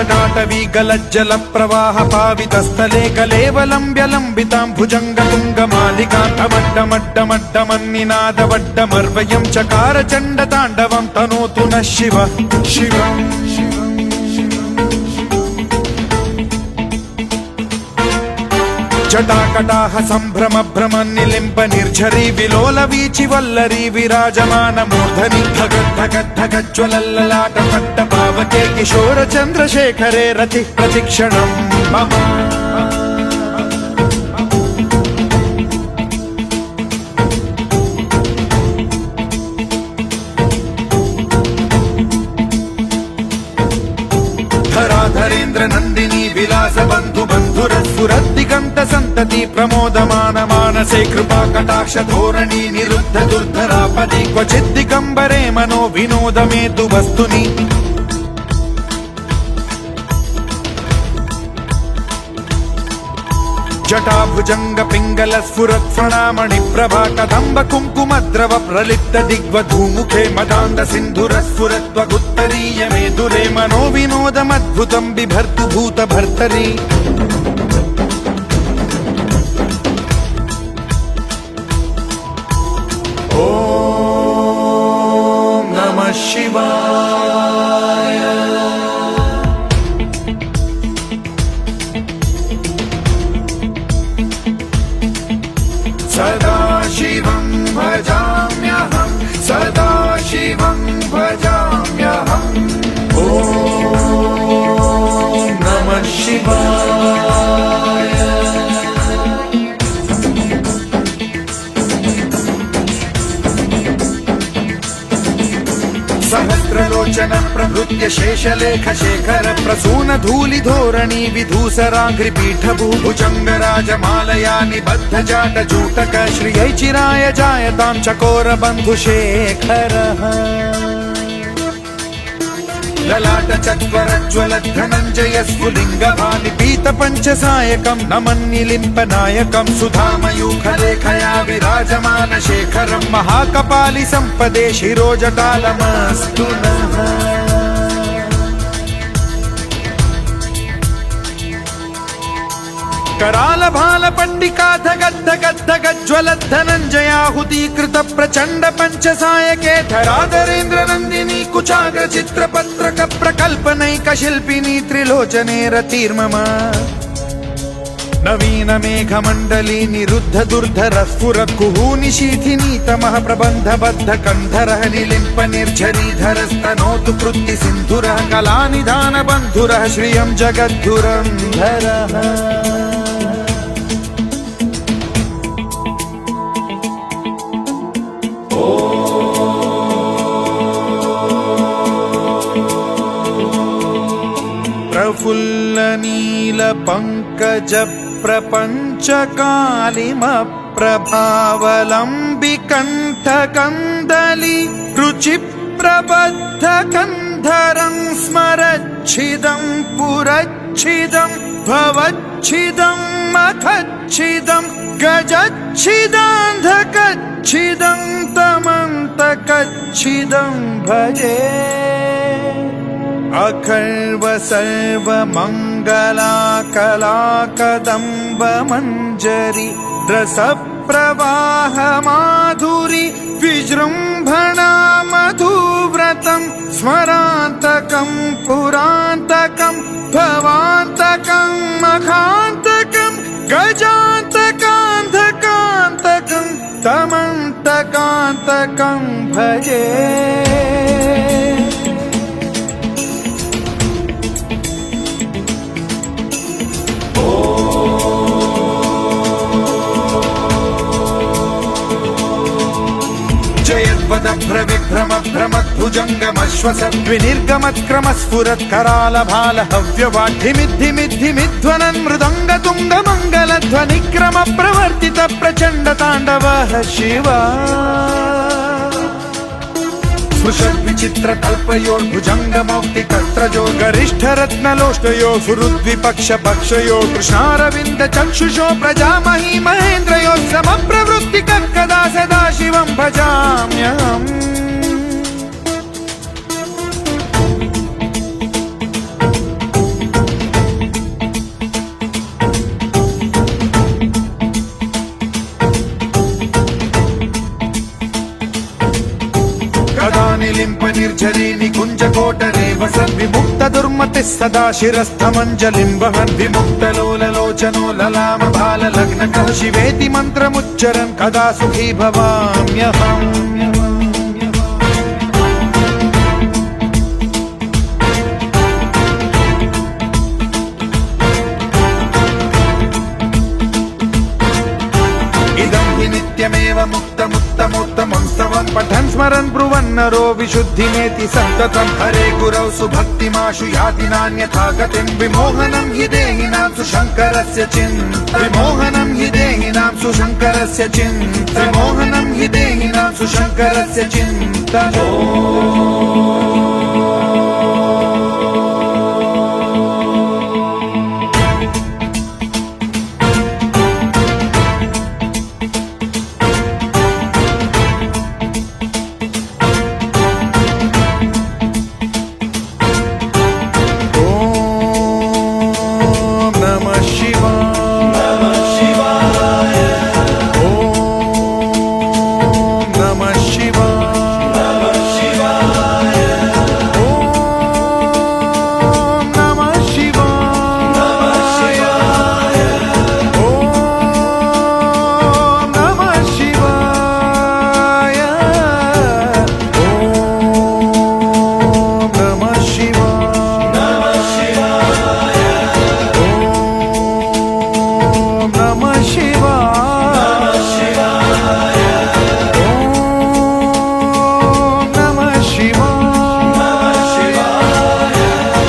जटाटवी गलज्जल प्रवाह पावितस्थले कलेवलम्ब्यलम्बितां भुजङ्गतुङ्गमालिकान्तमड्डमड्डमड्डमन्निनादवड्डमर्वयं चकार चण्डताण्डवं तनोतु नः शिवः शिवम् जटाकटाह सम्भ्रम भ्रम निलिम्ब निर्झरी विलोल वीचि वल्लरी विराजमान मूर्धनि धगद्धगद्धगज्ज्वलल्ललाट पट्ट पावके किशोर चन्द्रशेखरे रतिः प्रतिक्षणम् मम धराधरेन्द्र नन्दिनी विलास बन्धु बन्धुरस्फुरद्दिगन्त सन्तति प्रमोदमान मानसे कृपा कटाक्ष धोरणी निरुद्ध दुर्धरापदि क्वचिद्दिगम्बरे मनो विनोदमेतु वस्तुनि जटाभुजंग पिंगल स्फुरत् फणामणि प्रभा कदम्ब कुङ्कुमद्रव प्रलिप्त दिग्वधूमुखे मदान्द सिन्धुर स्फुरत्वगुत्तरीय मेदुरे मनो विनोदमद्भुतं बिभर्तु भूत भर्तरि ॐ नमः शिवाय सदा शिवं भजाम्यहं सदा शिवं भजाम्यहम् ॐ नमः शिवाय सहस्रलोचन प्रभृत्य शेषलेख शेखर प्रसून धूलि धोरणी विधूसराघ्रिपीठ भुजंग राजमालया निबद्ध जाट जूटक श्रियै चिराय जायतां चकोर बन्धु शेखरः ललाट चत्वरज्वल धनञ्जय स्फुलिंग भानि पीत पंचसायकं नमन्निलिम्प नायकं सुधामयूखलेखया विराजमान शेखरं महाकपालि संपदे शिरोजटालमस्तु नः कराल भाल पंडिका धगद्धगद्धगज्ज्वल धनञ्जयाहुतीकृत प्रचण्ड पंचसायके धराधरेन्द्र नन्दिनी कुचाग्र चित्रपत्रक प्रकल्पनैक शिल्पिनी त्रिलोचने रतिर्मम नवीन मेघमण्डली निरुद्ध दुर्धर स्फुर कुहूनि शीथिनी तमः प्रबन्धबद्ध कन्धरः निलिम्प निर्झरीधरस्तनोतु कृत्ति सिन्धुरः कलानिधान बन्धुरः श्रियं जगद्धुरन्धरः प्रफुल्ल नील पंकज प्रपंच कालिम प्रभावलंबि कंठ कंदली रुचि प्रबद्ध कंधरं स्मरच्छिदं पुरच्छिदं भवच्छिदं मखच्छिदं गजच्छिदान्धकच्छिदं तमन्तकच्छिदं भजे अखर्व सर्व मंगला कला कदम्ब मंजरी रस प्रवाह माधुरी विजृंभणा मधुव्रतं स्मरान्तकं पुरान्तकं भवान्तकं मखान्तकं गजान्तकान्धकान्तकं तमन्तकान्तकं भजे विभ्रम भ्रमद्भुजङ्गमश्वसद्विनिर्गमत्क्रम स्फुरत् कराल भाल हव्यवाढ्यमिद्धिमिद्धिमिध्वनन् मृदङ्ग तुङ्ग मङ्गलध्वनिक्रम प्रवर्तित प्रचण्ड ताण्डवः शिवा स्पृशद्विचित्र तल्पयोर्भुजङ्गमौक्तिकत्रजो गरिष्ठ रत्नलोष्टयो सुहृद्विपक्ष पक्षयो कृष्णारविन्द चक्षुषो प्रजामही महेन्द्रयो समप्रवृत्ति कदा सदा शिवं भजाम्यहम् वसन् विमुक्त दुर्मतिः सदा शिरस्थमञ्जलिं वहन् विमुक्तलोललोचनो ललाम बाललग्नकः शिवेति मन्त्रमुच्चरन् कदा सुखी भवाम्यहम् नित्यमेव मुक्तमुत्तमोत्तमं स्तवन् पठन् स्मरन् ब्रुवन्नरो विशुद्धिमेति सन्ततं हरे गुरौ सुभक्तिमाशु याति नान्यथा गतिं विमोहनं हि देहिनां सुशङ्करस्य चिन्ता विमोहनं हि देहिनां सुशङ्करस्य चिन्ता विमोहनं हि देहिनां सुशङ्करस्य चिन्ता